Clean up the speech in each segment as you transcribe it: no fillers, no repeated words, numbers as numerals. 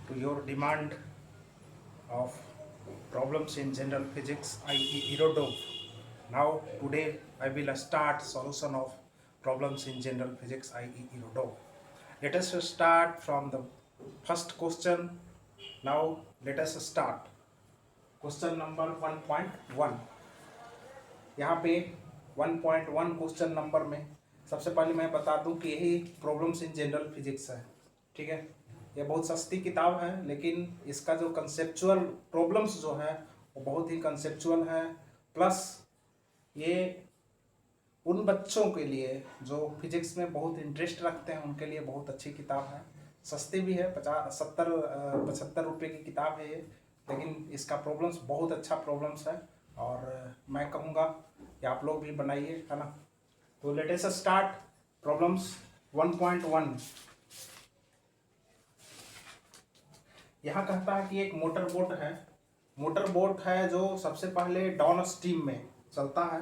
to your demand of problems in general physics, i.e. Irodov. Now today I will start solution of problems in general physics, i.e. Irodov. Let us start from the first question. Now let us start. Question number 1.1. यहाँ पे 1.1 question number में सबसे पहले मैं बता दूं कि यही प्रॉब्लम्स इन जनरल फिजिक्स है। ठीक है, ये बहुत सस्ती किताब है, लेकिन इसका जो कंसेप्चुअल प्रॉब्लम्स जो है वो बहुत ही कंसेप्चुअल है। प्लस ये उन बच्चों के लिए जो फिजिक्स में बहुत इंटरेस्ट रखते हैं उनके लिए बहुत अच्छी किताब है। सस्ती भी है, 75 रुपये की किताब है ये, लेकिन इसका प्रॉब्लम्स बहुत अच्छा प्रॉब्लम्स है और मैं कहूँगा कि आप लोग भी बनाइए, है ना। तो लेट अस स्टार्ट प्रॉब्लम्स 1.1। यहाँ कहता है कि एक मोटर बोट है जो सबसे पहले डाउन स्ट्रीम में चलता है।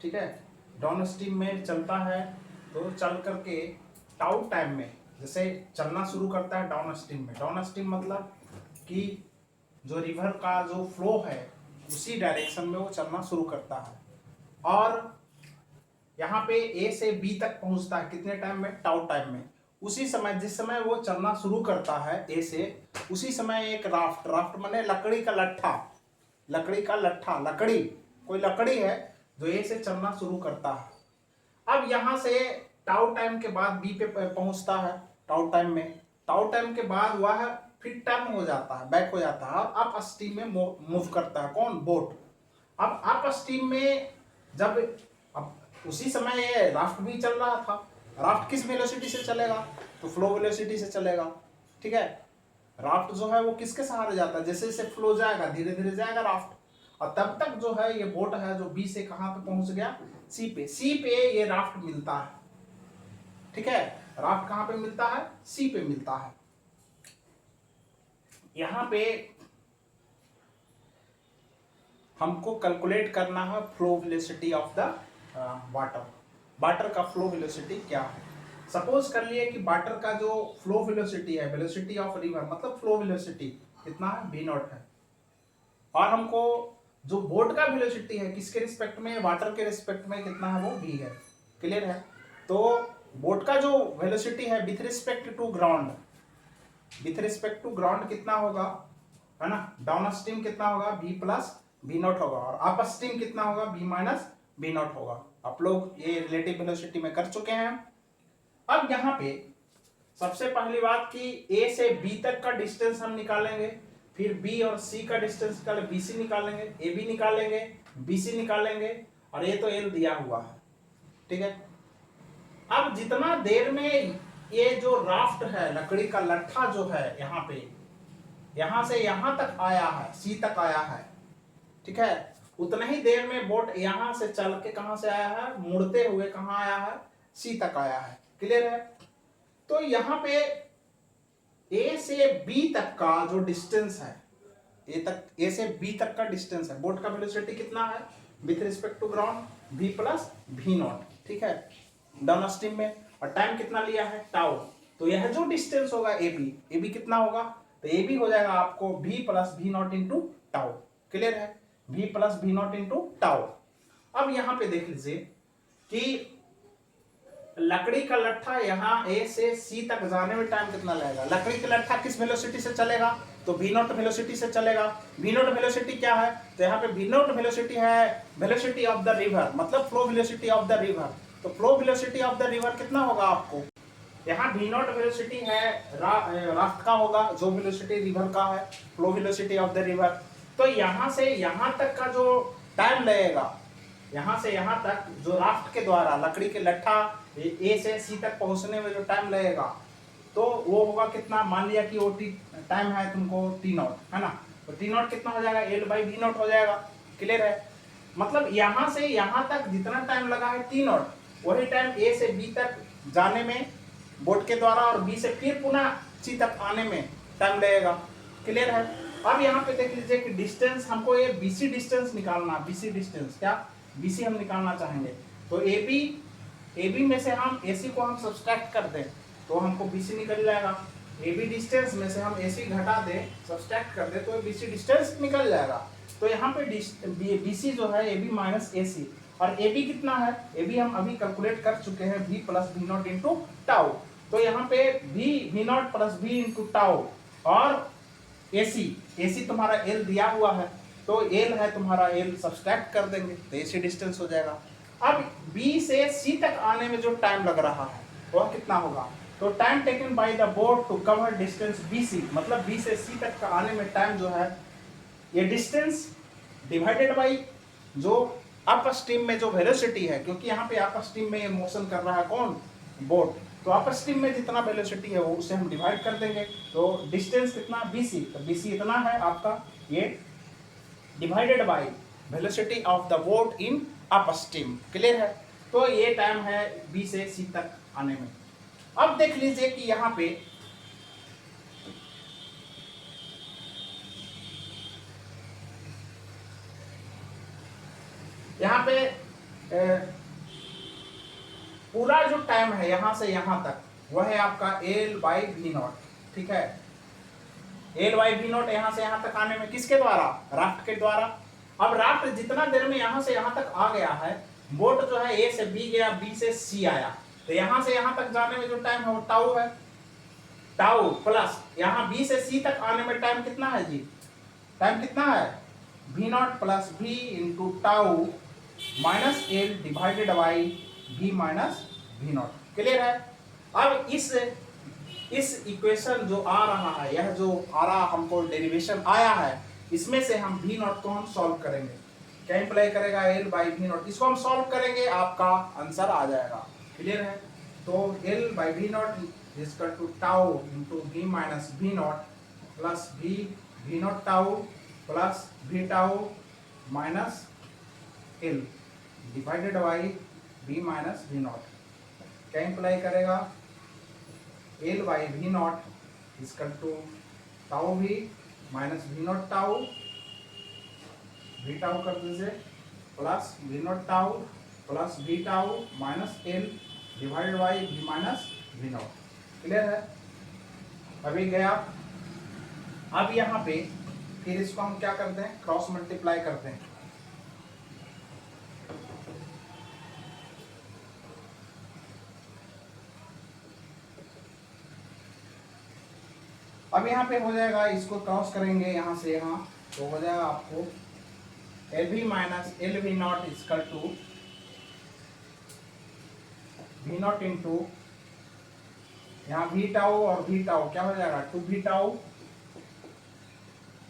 ठीक है, डाउन स्ट्रीम में चलता है तो चल करके टाउ टाइम में जैसे चलना शुरू करता है डाउन स्ट्रीम मतलब कि जो रिवर का जो फ्लो है उसी डायरेक्शन में वो चलना शुरू करता है और यहाँ पे ए से बी तक पहुंचता है कितने टाइम में, टाउ टाइम में। उसी समय जिस समय वो चलना शुरू करता है ए से, उसी समय एक राफ्ट माने लकड़ी का लट्ठा कोई लकड़ी है जो ए से चलना शुरू करता है। अब यहाँ से टाउ टाइम के बाद बी पे पहुंचता है टाउ टाइम के बाद वह फिर टर्न हो जाता है, बैक हो जाता है और अप स्ट्रीम में मूव करता है। कौन? बोट। अब अप स्ट्रीम में जब अब उसी समय ये राफ्ट भी चल रहा था। राफ्ट किस वेलोसिटी से चलेगा? तो फ्लो वेलोसिटी से चलेगा। ठीक है, राफ्ट जो है वो किसके सहारे जाता है? जैसे जैसे फ्लो जाएगा धीरे धीरे जाएगा राफ्ट, और तब तक जो है ये बोट है जो बी से कहां पे पहुंच गया? सी पे ये राफ्ट मिलता है। ठीक है, राफ्ट कहां पे मिलता है? सी पे मिलता है। यहां पे हमको कैलकुलेट करना है flow velocity of the water का फ्लो वेलोसिटी क्या है। सपोज कर लिए कि वाटर का जो फ्लो वेलोसिटी है, वेलोसिटी ऑफ रिवर मतलब फ्लो वेलोसिटी कितना है? v0 है। और हमको जो बोट का वेलोसिटी है किसके रिस्पेक्ट में? वाटर के रिस्पेक्ट में कितना है? वो v है। क्लियर है? तो बोट का जो वेलोसिटी है विथ रिस्पेक्ट टू ग्राउंड कितना होगा, है ना। डाउन स्ट्रीम कितना होगा? v प्लस v0 होगा और अप स्ट्रीम कितना होगा? v माइनस v0 होगा। आप लोग ये रिलेटिव वेलोसिटी में कर चुके हैं। अब यहाँ पे सबसे पहली बात कि a से b तक का डिस्टेंस हम निकालेंगे, फिर b और c का डिस्टेंस निकालेंगे, bc निकालेंगे, ab निकालेंगे, bc निकालेंगे और ये तो l दिया हुआ है। ठीक है, अब जितना देर में ये जो राफ्ट है, लकड़ी का लट्ठा जो है यहाँ पे, यहां से यहां तक आया है, सी तक आया है। ठीक है, उतना ही देर में बोट यहां से चल के कहां से आया है? मुड़ते हुए कहां आया है? सी तक आया है। क्लियर है? तो यहां पे ए से बी तक का जो डिस्टेंस है, ए से बी तक का डिस्टेंस है, बोट का वेलोसिटी कितना है with respect to ground? v plus v0। ठीक है, डाउन स्ट्रीम में, और टाइम कितना लिया है? टाउ। तो यह जो डिस्टेंस होगा ए बी कितना होगा? तो ए बी हो जाएगा आपको v plus v0 into tau. Clear है? v plus v0 into tau. अब यहां पे देख लीजिए कि लकड़ी का लट्ठा यहाँ ए से सी तक जाने में टाइम कितना लगेगा? लकड़ी का लट्ठा किस वेलोसिटी से चलेगा? तो v0 वेलोसिटी से चलेगा। v0 वेलोसिटी क्या है? तो यहाँ पे v0 वेलोसिटी है वेलोसिटी ऑफ द रिवर, मतलब flow velocity of the river. तो flow velocity of the river कितना होगा आपको? यहाँ v0 वेलोसिटी है राफ्ट का होगा, जो वेलोसिटी रिवर का है, flow velocity of the river. तो यहाँ से यहाँ तक का जो टाइम लगेगा, यहाँ से यहाँ तक जो राफ्ट के द्वारा लकड़ी के लट्ठा ए से सी तक पहुंचने में जो टाइम लगेगा, तो वो होगा कितना? मान लिया कि वो टाइम है तुमको t0, है ना। तो t0 कितना हो जाएगा? l बाई v0 हो जाएगा। क्लियर है? मतलब यहाँ से यहाँ तक जितना टाइम लगा है t0, वही टाइम ए से बी तक जाने में बोट के द्वारा और बी से फिर पुनः सी तक आने में टाइम लगेगा। क्लियर है? अब यहाँ पे देख लीजिए कि डिस्टेंस हमको ये बीसी डिस्टेंस निकालना, बीसी डिस्टेंस क्या? बीसी हम निकालना चाहेंगे। तो ए बी में से हम AC को हम सब्सट्रैक्ट कर दें तो हमको BC निकल जाएगा। ए बी डिस्टेंस में से हम ए सी घटा दें, सब्सट्रैक्ट कर दें, तो बी सी डिस्टेंस निकल जाएगा। तो यहाँ पे बी सी जो है ए बी माइनस ए सी, और ए बी कितना है, ए बी हम अभी कैलकुलेट कर चुके हैं, v plus V naught into tau. तो यहाँ पे V naught plus V into tau, और ए सी तुम्हारा एल दिया हुआ है, तो एल है तुम्हारा एल, सब्सट्रैक्ट कर देंगे तो ए सी डिस्टेंस हो जाएगा। अब बी से सी तक आने में जो टाइम लग रहा है वह कितना होगा, तो time taken by the boat to cover distance B C, मतलब बी से सी तक का आने में टाइम जो है, ये डिस्टेंस डिवाइडेड बाई जो अप स्ट्रीम में जो वेलोसिटी है, क्योंकि यहाँ पे अप स्ट्रीम में ये मोशन कर रहा है कौन, बोट, तो अप स्ट्रीम में जितना वेलोसिटी है वो उसे हम डिवाइड कर देंगे। तो डिस्टेंस कितना बी सी, तो बी सी इतना है आपका, ये divided by velocity of the boat in up stream. Clear है, तो ये टाइम है बी से सी तक आने में। अब देख लीजिए कि यहाँ पे पूरा जो टाइम है यहाँ से यहाँ तक वह है आपका एल बाई वी नॉट, ठीक है। एल बाई वी नॉट यहाँ से यहाँ तक आने में किसके द्वारा, राफ्ट के द्वारा। अब राफ्ट जितना देर में यहाँ से यहाँ तक आ गया है, बोट जो है ए से बी गया, बी से सी आया, तो यहाँ से यहाँ तक जाने में जो टाइम है वो टाउ है, टाउ प्लस यहाँ बी से सी तक आने में टाइम कितना है जी, टाइम कितना है, V naught plus V into tau minus L divided by V minus V naught. Clear है। अब इस इक्वेशन जो आ रहा है, यह जो आ रहा हमको डेरिवेशन आया है, इसमें से हम वी नॉट को हम सॉल्व करेंगे। क्या इंप्लाई करेगा, एल बाई वी नॉट, इसको हम सॉल्व करेंगे, आपका आंसर आ जाएगा। क्लियर है। तो L by V naught is equal to tau into V minus V naught plus V naught tau plus V tau minus L divided by V minus V naught. क्या imply करेगा, L by V naught is equal to tau V minus V naught tau, V tau कर दीजिए plus V naught tau plus V tau minus L divided by V minus V naught. Clear है। अभी गया, अब यहाँ पे फिर इसको हम क्या करते हैं, क्रॉस मल्टीप्लाई करते हैं। अब यहाँ पे हो जाएगा, इसको क्रॉस करेंगे यहाँ से यहाँ, तो हो जाएगा आपको L V minus L V naught is equal to V naught into यहाँ वी टाउ और वी टाउ क्या हो जाएगा, two V tau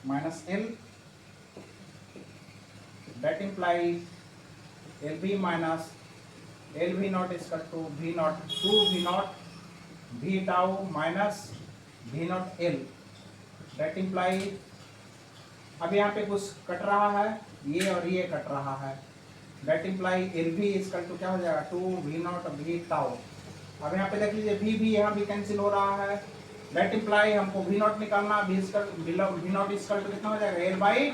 minus L, that imply L V minus L V naught is equal to V naught two V naught V tau minus V naught L, that imply, अब यहाँ पे कुछ cut रहा है, ये और ये कट रहा है, that imply L V is equal to क्या हो जाएगा, two V naught V tau. अब यहाँ पे देख लीजिए वी यहाँ भी कैंसिल हो रहा है, दैट इम्प्लाई हमको वी नॉट निकालना, वी नॉट इजकल टू कितना हो जाएगा, एल बाई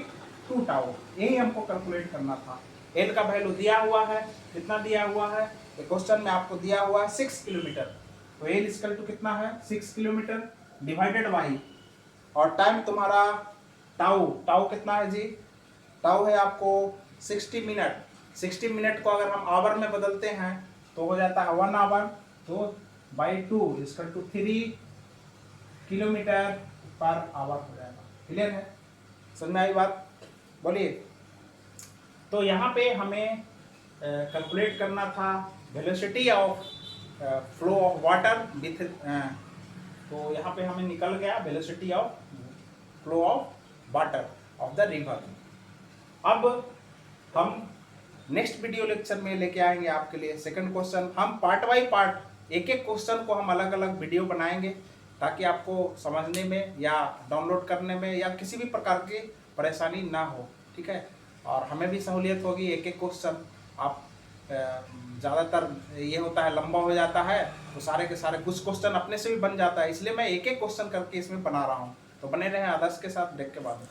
टू टाउ। यही हमको कैलकुलेट करना था। एल का वैल्यू दिया हुआ है, कितना दिया हुआ है, क्वेश्चन में आपको दिया हुआ है 6 किलोमीटर, तो एल इजकल टू कितना है 6 किलोमीटर डिवाइडेड बाई, और टाइम तुम्हारा टाउ कितना है जी, टाउ है आपको 60 मिनट। 60 मिनट को अगर हम आवर में बदलते हैं तो हो जाता है 1 आवर, तो by 2 is equal to 3 kilometre per hour हो जाएगा। क्लियर है, समझ में आई बात, बोलिए। तो यहाँ पे हमें कैलकुलेट करना था velocity of flow of water with, तो यहाँ पे हमें निकल गया velocity of flow of water of the river. अब हम नेक्स्ट वीडियो लेक्चर में लेके आएंगे आपके लिए सेकंड क्वेश्चन। हम पार्ट बाय पार्ट एक एक क्वेश्चन को हम अलग अलग वीडियो बनाएंगे, ताकि आपको समझने में या डाउनलोड करने में या किसी भी प्रकार की परेशानी ना हो, ठीक है। और हमें भी सहूलियत होगी, एक एक क्वेश्चन आप ज़्यादातर ये होता है लंबा हो जाता है, तो सारे के सारे कुछ क्वेश्चन अपने से भी बन जाता है, इसलिए मैं एक एक क्वेश्चन करके इसमें बना रहा हूँ। तो बने रहें आदर्श के साथ, ब्रेक के बाद।